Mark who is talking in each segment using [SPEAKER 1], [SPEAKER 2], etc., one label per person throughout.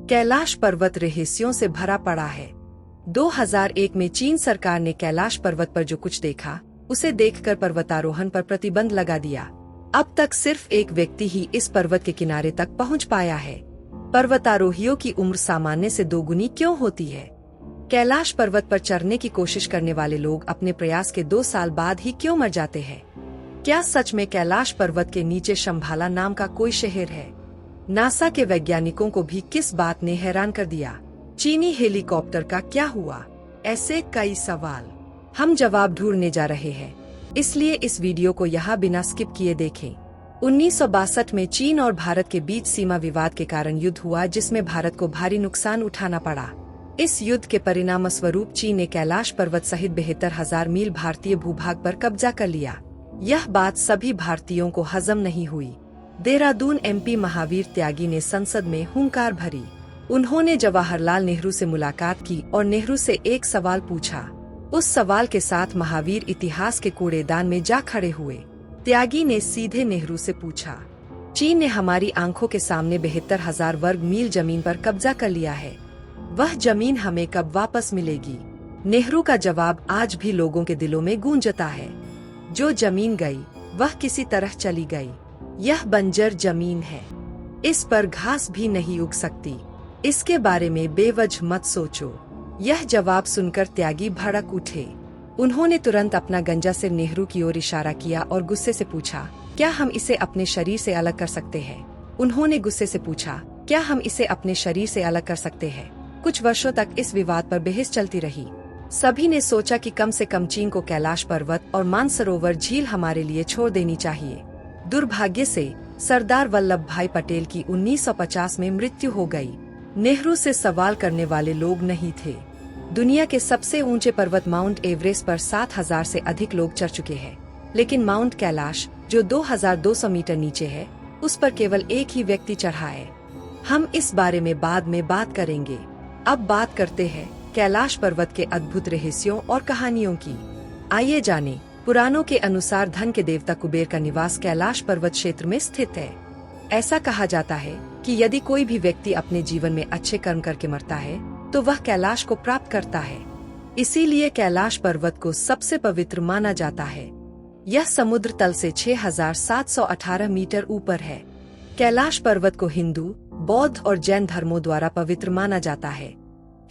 [SPEAKER 1] कैलाश पर्वत रहस्यों से भरा पड़ा है। 2001 में चीन सरकार ने कैलाश पर्वत पर जो कुछ देखा उसे देखकर पर्वतारोहण पर प्रतिबंध लगा दिया। अब तक सिर्फ एक व्यक्ति ही इस पर्वत के किनारे तक पहुंच पाया है। पर्वतारोहियों की उम्र सामान्य से दोगुनी क्यों होती है? कैलाश पर्वत पर चढ़ने की कोशिश करने वाले लोग अपने प्रयास के 2 साल बाद ही क्यों मर जाते हैं? क्या सच में कैलाश पर्वत के नीचे शंभाला नाम का कोई शहर है? नासा के वैज्ञानिकों को भी किस बात ने हैरान कर दिया? चीनी हेलीकॉप्टर का क्या हुआ? ऐसे कई सवाल हम जवाब ढूंढने जा रहे हैं, इसलिए इस वीडियो को यहाँ बिना स्किप किए देखें। 1962 में चीन और भारत के बीच सीमा विवाद के कारण युद्ध हुआ, जिसमें भारत को भारी नुकसान उठाना पड़ा। इस युद्ध के परिणाम स्वरूप चीन ने कैलाश पर्वत सहित 72,000 मील भारतीय भूभाग पर कब्जा कर लिया। यह बात सभी भारतीयों को हजम नहीं हुई। देहरादून MP महावीर त्यागी ने संसद में हुंकार भरी। उन्होंने जवाहरलाल नेहरू से मुलाकात की और नेहरू से एक सवाल पूछा। उस सवाल के साथ महावीर इतिहास के कूड़ेदान में जा खड़े हुए। त्यागी ने सीधे नेहरू से पूछा, चीन ने हमारी आंखों के सामने 72,000 वर्ग मील जमीन पर कब्जा कर लिया है, वह जमीन हमें कब वापस मिलेगी? नेहरू का जवाब आज भी लोगों के दिलों में गूंजता है। जो जमीन गई वह किसी तरह चली गई। यह बंजर जमीन है, इस पर घास भी नहीं उग सकती। इसके बारे में बेवजह मत सोचो। यह जवाब सुनकर त्यागी भड़क उठे। उन्होंने तुरंत अपना गंजा सिर नेहरू की ओर इशारा किया और गुस्से से पूछा, क्या हम इसे अपने शरीर से अलग कर सकते हैं? उन्होंने गुस्से से पूछा, क्या हम इसे अपने शरीर से अलग कर सकते हैं? कुछ वर्षों तक इस विवाद पर बहस चलती रही। सभी ने सोचा कि कम से कम चीन को कैलाश पर्वत और मानसरोवर झील हमारे लिए छोड़ देनी चाहिए। दुर्भाग्य से सरदार वल्लभ भाई पटेल की 1950 में मृत्यु हो गई। नेहरू से सवाल करने वाले लोग नहीं थे। दुनिया के सबसे ऊंचे पर्वत माउंट एवरेस्ट पर 7,000 से अधिक लोग चढ़ चुके हैं, लेकिन माउंट कैलाश जो 2,200 मीटर नीचे है, उस पर केवल एक ही व्यक्ति चढ़ा है। हम इस बारे में बाद में बात करेंगे। अब बात करते हैं कैलाश पर्वत के अद्भुत रहस्यों और कहानियों की। आइए जानें। पुराणों के अनुसार धन के देवता कुबेर का निवास कैलाश पर्वत क्षेत्र में स्थित है। ऐसा कहा जाता है कि यदि कोई भी व्यक्ति अपने जीवन में अच्छे कर्म करके मरता है तो वह कैलाश को प्राप्त करता है। इसीलिए कैलाश पर्वत को सबसे पवित्र माना जाता है। यह समुद्र तल से 6,718 मीटर ऊपर है। कैलाश पर्वत को हिंदू, बौद्ध और जैन धर्मों द्वारा पवित्र माना जाता है।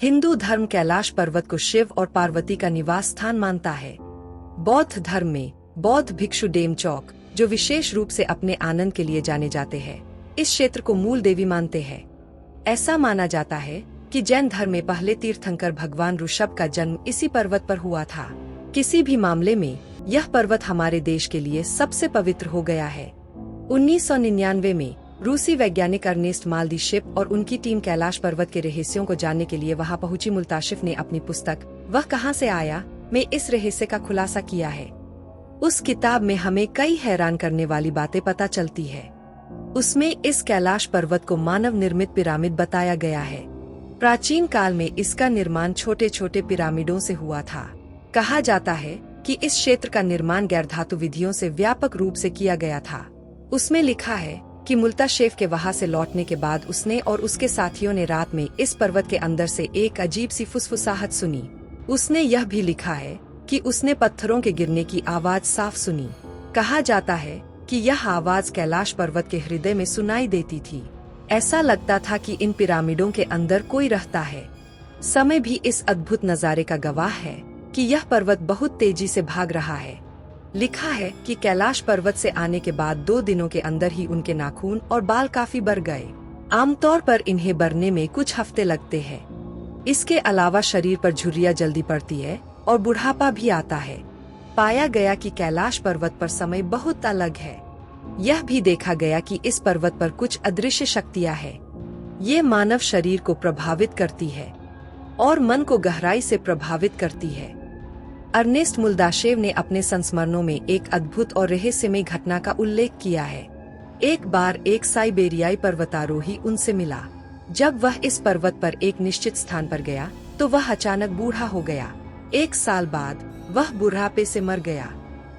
[SPEAKER 1] हिंदू धर्म कैलाश पर्वत को शिव और पार्वती का निवास स्थान मानता है। बौद्ध धर्म में बौद्ध भिक्षु डेमचौक, जो विशेष रूप से अपने आनंद के लिए जाने जाते हैं, इस क्षेत्र को मूल देवी मानते हैं। ऐसा माना जाता है कि जैन धर्म में पहले तीर्थंकर भगवान ऋषभ का जन्म इसी पर्वत पर हुआ था। किसी भी मामले में यह पर्वत हमारे देश के लिए सबसे पवित्र हो गया है। 1999 में रूसी वैज्ञानिक अर्नेस्ट माल्दीशिप और उनकी टीम कैलाश पर्वत के रहस्यों को जानने के लिए वहां पहुंची। मुल्ताशिफ ने अपनी पुस्तक वह कहां से आया में इस रहस्य का खुलासा किया है। उस किताब में हमें कई हैरान करने वाली बातें पता चलती है। उसमें इस कैलाश पर्वत को मानव निर्मित पिरामिड बताया गया है। प्राचीन काल में इसका निर्माण छोटे छोटे पिरामिडों से हुआ था। कहा जाता है कि इस क्षेत्र का निर्माण गैर धातु विधियों से व्यापक रूप से किया गया था। उसमें लिखा है कि मुल्ताशिफ के वहां से लौटने के बाद उसने और उसके साथियों ने रात में इस पर्वत के अंदर से एक अजीब सी फुसफुसाहट सुनी। उसने यह भी लिखा है कि उसने पत्थरों के गिरने की आवाज साफ सुनी। कहा जाता है कि यह आवाज कैलाश पर्वत के हृदय में सुनाई देती थी। ऐसा लगता था कि इन पिरामिडों के अंदर कोई रहता है। समय भी इस अद्भुत नजारे का गवाह है कि यह पर्वत बहुत तेजी से भाग रहा है। लिखा है कि कैलाश पर्वत से आने के बाद 2 दिनों के अंदर ही उनके नाखून और बाल काफी बढ़ गए। आमतौर पर इन्हें बढ़ने में कुछ हफ्ते लगते हैं। इसके अलावा शरीर पर झुर्रियां जल्दी पड़ती है और बुढ़ापा भी आता है। पाया गया कि कैलाश पर्वत पर समय बहुत अलग है। यह भी देखा गया कि इस पर्वत पर कुछ अदृश्य शक्तियां हैं। ये मानव शरीर को प्रभावित करती है और मन को गहराई से प्रभावित करती है। अर्नेस्ट मुल्ताशिफ ने अपने संस्मरणों में एक अद्भुत और रहस्यमय घटना का उल्लेख किया है। एक बार एक साइबेरियाई पर्वतारोही उनसे मिला। जब वह इस पर्वत पर एक निश्चित स्थान पर गया तो वह अचानक बूढ़ा हो गया। 1 साल बाद वह बुढ़ापे से मर गया।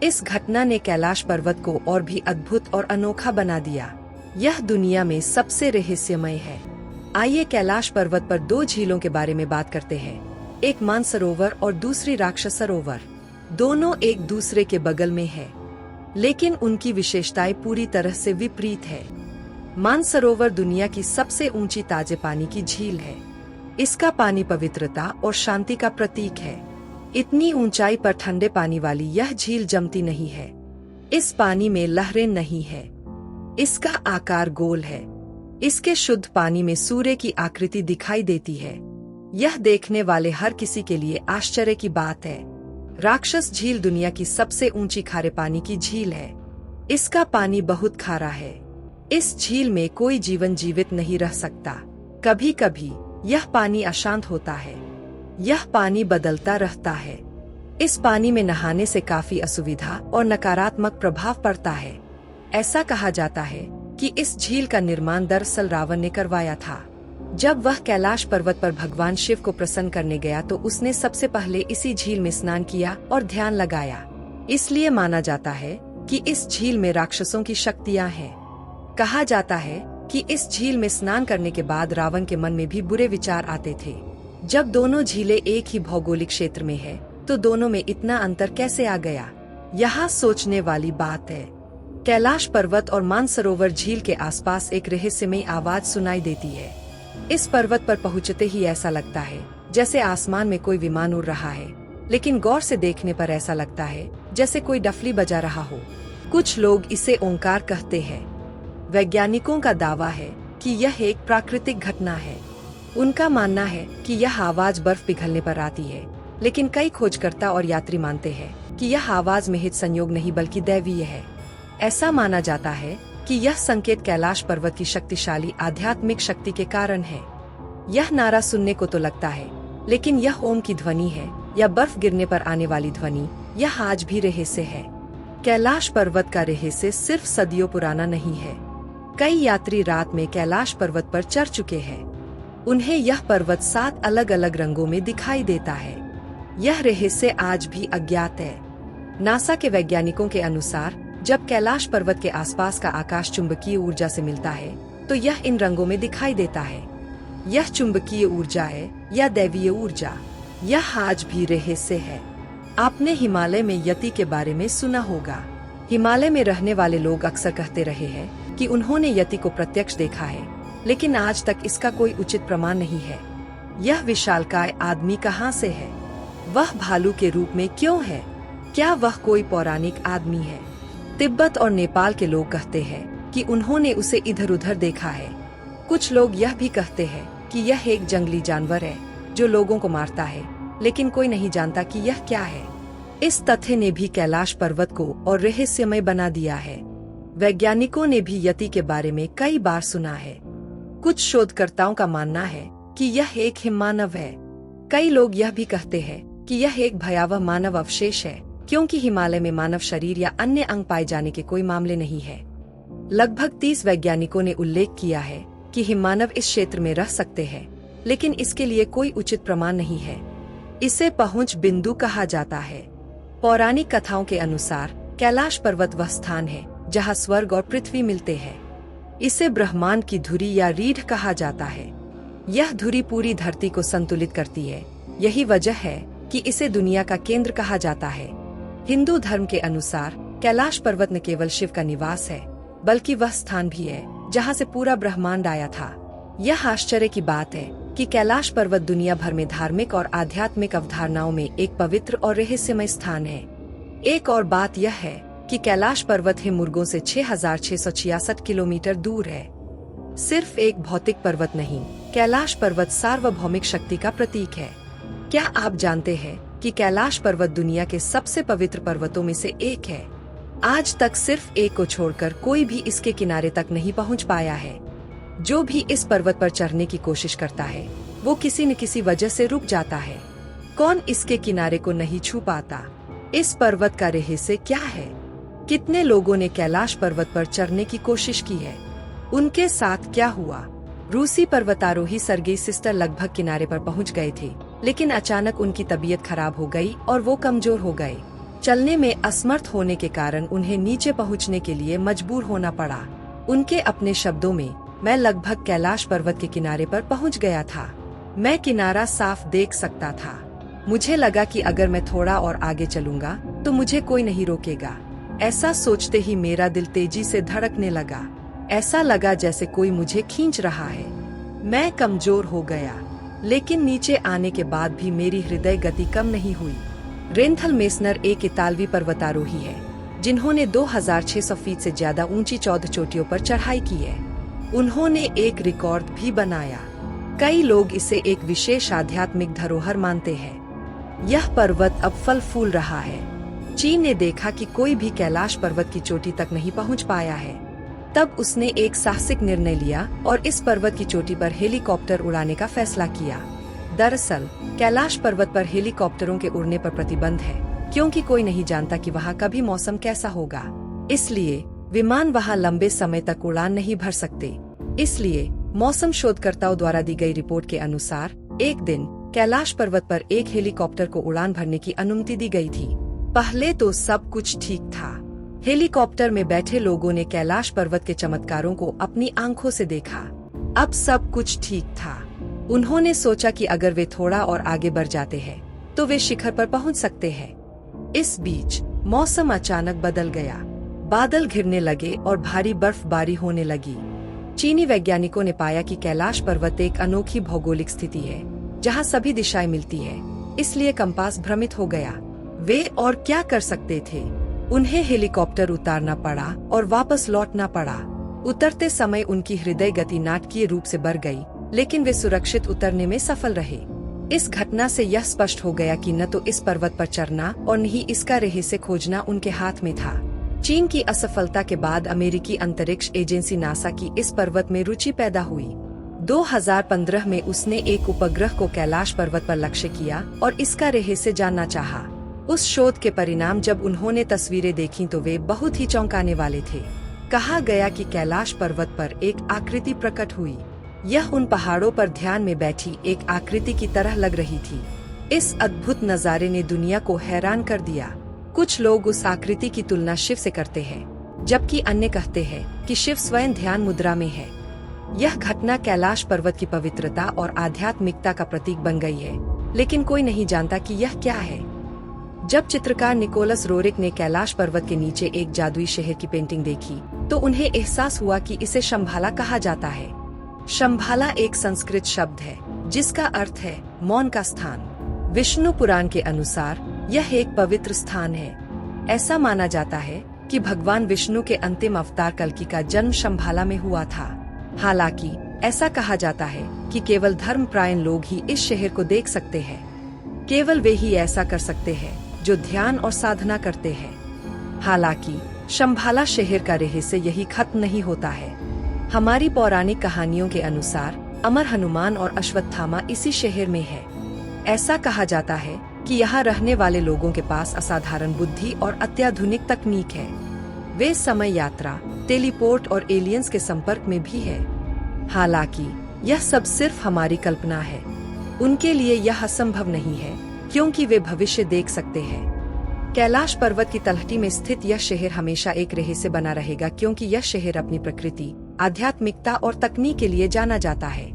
[SPEAKER 1] इस घटना ने कैलाश पर्वत को और भी अद्भुत और अनोखा बना दिया। यह दुनिया में सबसे रहस्यमय है। आइए कैलाश पर्वत पर दो झीलों के बारे में बात करते हैं, एक मानसरोवर और दूसरी राक्षस सरोवर। दोनों एक दूसरे के बगल में है, लेकिन उनकी विशेषताएं पूरी तरह से विपरीत है। मानसरोवर दुनिया की सबसे ऊंची ताजे पानी की झील है। इसका पानी पवित्रता और शांति का प्रतीक है। इतनी ऊंचाई पर ठंडे पानी वाली यह झील जमती नहीं है। इस पानी में लहरें नहीं है। इसका आकार गोल है। इसके शुद्ध पानी में सूर्य की आकृति दिखाई देती है। यह देखने वाले हर किसी के लिए आश्चर्य की बात है। राक्षस झील दुनिया की सबसे ऊंची खारे पानी की झील है। इसका पानी बहुत खारा है। इस झील में कोई जीवन जीवित नहीं रह सकता। कभी कभी यह पानी अशांत होता है। यह पानी बदलता रहता है। इस पानी में नहाने से काफी असुविधा और नकारात्मक प्रभाव पड़ता है। ऐसा कहा जाता है कि इस झील का निर्माण दरअसल रावण ने करवाया था। जब वह कैलाश पर्वत पर भगवान शिव को प्रसन्न करने गया तो उसने सबसे पहले इसी झील में स्नान किया और ध्यान लगाया। इसलिए माना जाता है कि इस झील में राक्षसों की शक्तियां हैं। कहा जाता है कि इस झील में स्नान करने के बाद रावण के मन में भी बुरे विचार आते थे। जब दोनों झीलें एक ही भौगोलिक क्षेत्र में है, तो दोनों में इतना अंतर कैसे आ गया? यहाँ सोचने वाली बात है। कैलाश पर्वत और मानसरोवर झील के आसपास एक रहस्यमयी आवाज सुनाई देती है। इस पर्वत पर पहुँचते ही ऐसा लगता है जैसे आसमान में कोई विमान उड़ रहा है, लेकिन गौर से देखने पर ऐसा लगता है जैसे कोई डफली बजा रहा हो। कुछ लोग इसे ओंकार कहते हैं। वैज्ञानिकों का दावा है कि यह एक प्राकृतिक घटना है। उनका मानना है कि यह आवाज बर्फ पिघलने पर आती है, लेकिन कई खोजकर्ता और यात्री मानते हैं कि यह आवाज महज संयोग नहीं बल्कि दैवीय है। ऐसा माना जाता है कि यह संकेत कैलाश पर्वत की शक्तिशाली आध्यात्मिक शक्ति के कारण है। यह नारा सुनने को तो लगता है, लेकिन यह ओम की ध्वनि है या बर्फ गिरने पर आने वाली ध्वनि, यह आज भी रहस्य है। कैलाश पर्वत का रहस्य सिर्फ सदियों पुराना नहीं है। कई यात्री रात में कैलाश पर्वत पर चढ़ चुके हैं। उन्हें यह पर्वत 7 अलग अलग रंगों में दिखाई देता है। यह रहस्य आज भी अज्ञात है। नासा के वैज्ञानिकों के अनुसार जब कैलाश पर्वत के आसपास का आकाश चुंबकीय ऊर्जा से मिलता है, तो यह इन रंगों में दिखाई देता है। यह चुंबकीय ऊर्जा है या दैवीय ऊर्जा, यह आज भी रहस्य है। आपने हिमालय में यति के बारे में सुना होगा। हिमालय में रहने वाले लोग अक्सर कहते रहे हैं कि उन्होंने यति को प्रत्यक्ष देखा है, लेकिन आज तक इसका कोई उचित प्रमाण नहीं है। यह विशालकाय आदमी कहाँ से है? वह भालू के रूप में क्यों है? क्या वह कोई पौराणिक आदमी है? तिब्बत और नेपाल के लोग कहते हैं कि उन्होंने उसे इधर उधर देखा है। कुछ लोग यह भी कहते हैं कि यह एक जंगली जानवर है जो लोगों को मारता है, लेकिन कोई नहीं जानता कि यह क्या है। इस तथ्य ने भी कैलाश पर्वत को और रहस्यमय बना दिया है। वैज्ञानिकों ने भी यति के बारे में कई बार सुना है। कुछ शोधकर्ताओं का मानना है कि यह एक हिममानव है। कई लोग यह भी कहते हैं कि यह एक भयावह मानव अवशेष है, क्योंकि हिमालय में मानव शरीर या अन्य अंग पाए जाने के कोई मामले नहीं है। लगभग 30 वैज्ञानिकों ने उल्लेख किया है कि हिममानव इस क्षेत्र में रह सकते हैं, लेकिन इसके लिए कोई उचित प्रमाण नहीं है। इसे पहुंच बिंदु कहा जाता है। पौराणिक कथाओं के अनुसार कैलाश पर्वत वह स्थान है जहां स्वर्ग और पृथ्वी मिलते हैं। इसे ब्रह्मांड की धुरी या रीढ़ कहा जाता है। यह धुरी पूरी धरती को संतुलित करती है। यही वजह है कि इसे दुनिया का केंद्र कहा जाता है। हिंदू धर्म के अनुसार कैलाश पर्वत न केवल शिव का निवास है, बल्कि वह स्थान भी है जहां से पूरा ब्रह्मांड आया था। यह आश्चर्य की बात है कि कैलाश पर्वत दुनिया भर में धार्मिक और आध्यात्मिक अवधारणाओं में एक पवित्र और रहस्यमय स्थान है। एक और बात यह है कि कैलाश पर्वत हिममुर्गों से 6,666 किलोमीटर दूर है। सिर्फ एक भौतिक पर्वत नहीं, कैलाश पर्वत सार्वभौमिक शक्ति का प्रतीक है। क्या आप जानते हैं कि कैलाश पर्वत दुनिया के सबसे पवित्र पर्वतों में से एक है? आज तक सिर्फ एक को छोड़कर कोई भी इसके किनारे तक नहीं पहुंच पाया है। जो भी इस पर्वत पर चढ़ने की कोशिश करता है, वो किसी न किसी वजह से रुक जाता है। कौन इसके किनारे को नहीं छू पाता? इस पर्वत का रहस्य क्या है? कितने लोगों ने कैलाश पर्वत पर चढ़ने की कोशिश की है? उनके साथ क्या हुआ? रूसी पर्वतारोही सर्गेई सिस्टर लगभग किनारे पर पहुंच गए थे, लेकिन अचानक उनकी तबीयत खराब हो गई और वो कमजोर हो गए। चलने में असमर्थ होने के कारण उन्हें नीचे पहुंचने के लिए मजबूर होना पड़ा। उनके अपने शब्दों में, मैं लगभग कैलाश पर्वत के किनारे पर पहुंच गया था। मैं किनारा साफ देख सकता था। मुझे लगा कि अगर मैं थोड़ा और आगे चलूंगा तो मुझे कोई नहीं रोकेगा। ऐसा सोचते ही मेरा दिल तेजी से धड़कने लगा। ऐसा लगा जैसे कोई मुझे खींच रहा है। मैं कमजोर हो गया, लेकिन नीचे आने के बाद भी मेरी हृदय गति कम नहीं हुई। रेनथल मेसनर एक इतालवी पर्वतारोही है जिन्होंने 2600 फीट से ज्यादा ऊंची 14 चोटियों पर चढ़ाई की है। उन्होंने एक रिकॉर्ड भी बनाया। कई लोग इसे एक विशेष आध्यात्मिक धरोहर मानते हैं। यह पर्वत अब फल फूल रहा है। चीन ने देखा कि कोई भी कैलाश पर्वत की चोटी तक नहीं पहुंच पाया है। तब उसने एक साहसिक निर्णय लिया और इस पर्वत की चोटी पर हेलीकॉप्टर उड़ाने का फैसला किया। दरअसल कैलाश पर्वत पर हेलीकॉप्टरों के उड़ने पर प्रतिबंध है, क्योंकि कोई नहीं जानता कि वहाँ कभी मौसम कैसा होगा। इसलिए विमान वहाँ लंबे समय तक उड़ान नहीं भर सकते। इसलिए मौसम शोधकर्ताओं द्वारा दी गई रिपोर्ट के अनुसार एक दिन कैलाश पर्वत पर एक हेलीकॉप्टर को उड़ान भरने की अनुमति दी गई थी। पहले तो सब कुछ ठीक था। हेलीकॉप्टर में बैठे लोगों ने कैलाश पर्वत के चमत्कारों को अपनी आंखों से देखा। अब सब कुछ ठीक था। उन्होंने सोचा कि अगर वे थोड़ा और आगे बढ़ जाते हैं तो वे शिखर पर पहुंच सकते हैं। इस बीच मौसम अचानक बदल गया। बादल घिरने लगे और भारी बर्फबारी होने लगी। चीनी वैज्ञानिकों ने पाया कि कैलाश पर्वत एक अनोखी भौगोलिक स्थिति है जहां सभी दिशाएं मिलती है, इसलिए कंपास भ्रमित हो गया। वे और क्या कर सकते थे? उन्हें हेलीकॉप्टर उतारना पड़ा और वापस लौटना पड़ा। उतरते समय उनकी हृदय गति नाटकीय रूप से बढ़ गई, लेकिन वे सुरक्षित उतरने में सफल रहे। इस घटना से यह स्पष्ट हो गया कि न तो इस पर्वत पर चढ़ना और न ही इसका रहस्य खोजना उनके हाथ में था। चीन की असफलता के बाद अमेरिकी अंतरिक्ष एजेंसी नासा की इस पर्वत में रुचि पैदा हुई। 2015 में उसने एक उपग्रह को कैलाश पर्वत पर लक्ष्य किया और इसका रहस्य जानना चाहा। उस शोध के परिणाम जब उन्होंने तस्वीरें देखी तो वे बहुत ही चौंकाने वाले थे। कहा गया कि कैलाश पर्वत पर एक आकृति प्रकट हुई। यह उन पहाड़ों पर ध्यान में बैठी एक आकृति की तरह लग रही थी। इस अद्भुत नजारे ने दुनिया को हैरान कर दिया। कुछ लोग उस आकृति की तुलना शिव से करते हैं, जबकि अन्य कहते हैं कि शिव स्वयं ध्यान मुद्रा में है। यह घटना कैलाश पर्वत की पवित्रता और आध्यात्मिकता का प्रतीक बन गई है, लेकिन कोई नहीं जानता कि यह क्या है। जब चित्रकार निकोलस रोरिक ने कैलाश पर्वत के नीचे एक जादुई शहर की पेंटिंग देखी तो उन्हें एहसास हुआ कि इसे शंभाला कहा जाता है। शंभाला एक संस्कृत शब्द है जिसका अर्थ है मौन का स्थान। विष्णु पुराण के अनुसार यह एक पवित्र स्थान है। ऐसा माना जाता है कि भगवान विष्णु के अंतिम अवतार कल्कि का जन्म शंभाला में हुआ था। हालांकि ऐसा कहा जाता है कि केवल धर्मपरायण लोग ही इस शहर को देख सकते हैं। केवल वे ही ऐसा कर सकते हैं जो ध्यान और साधना करते हैं। हालांकि शंभाला शहर का रहस्य यही खत्म नहीं होता है। हमारी पौराणिक कहानियों के अनुसार अमर हनुमान और अश्वत्थामा इसी शहर में है। ऐसा कहा जाता है कि यहाँ रहने वाले लोगों के पास असाधारण बुद्धि और अत्याधुनिक तकनीक है। वे समय यात्रा, टेलीपोर्ट और एलियंस के संपर्क में भी है। हालांकि यह सब सिर्फ हमारी कल्पना है। उनके लिए यह असंभव नहीं है, क्योंकि वे भविष्य देख सकते हैं। कैलाश पर्वत की तलहटी में स्थित यह शहर हमेशा एक रहस्य बना रहेगा, क्योंकि यह शहर अपनी प्रकृति, आध्यात्मिकता और तकनीक के लिए जाना जाता है।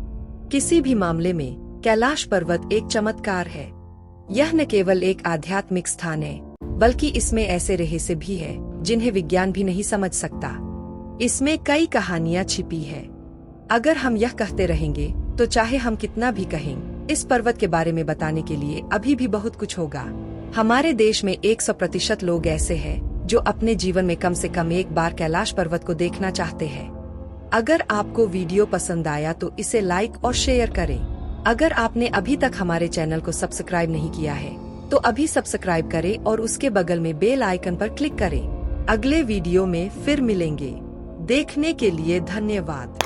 [SPEAKER 1] किसी भी मामले में कैलाश पर्वत एक चमत्कार है। यह न केवल एक आध्यात्मिक स्थान है, बल्कि इसमें ऐसे रहस्य भी है जिन्हें विज्ञान भी नहीं समझ सकता। इसमें कई कहानियां छिपी है। अगर हम यह कहते रहेंगे तो चाहे हम कितना भी कहें, इस पर्वत के बारे में बताने के लिए अभी भी बहुत कुछ होगा। हमारे देश में 100% लोग ऐसे हैं जो अपने जीवन में कम से कम एक बार कैलाश पर्वत को देखना चाहते हैं। अगर आपको वीडियो पसंद आया तो इसे लाइक और शेयर करें। अगर आपने अभी तक हमारे चैनल को सब्सक्राइब नहीं किया है तो अभी सब्सक्राइब करें और उसके बगल में बेल आइकन पर क्लिक करें। अगले वीडियो में फिर मिलेंगे। देखने के लिए धन्यवाद।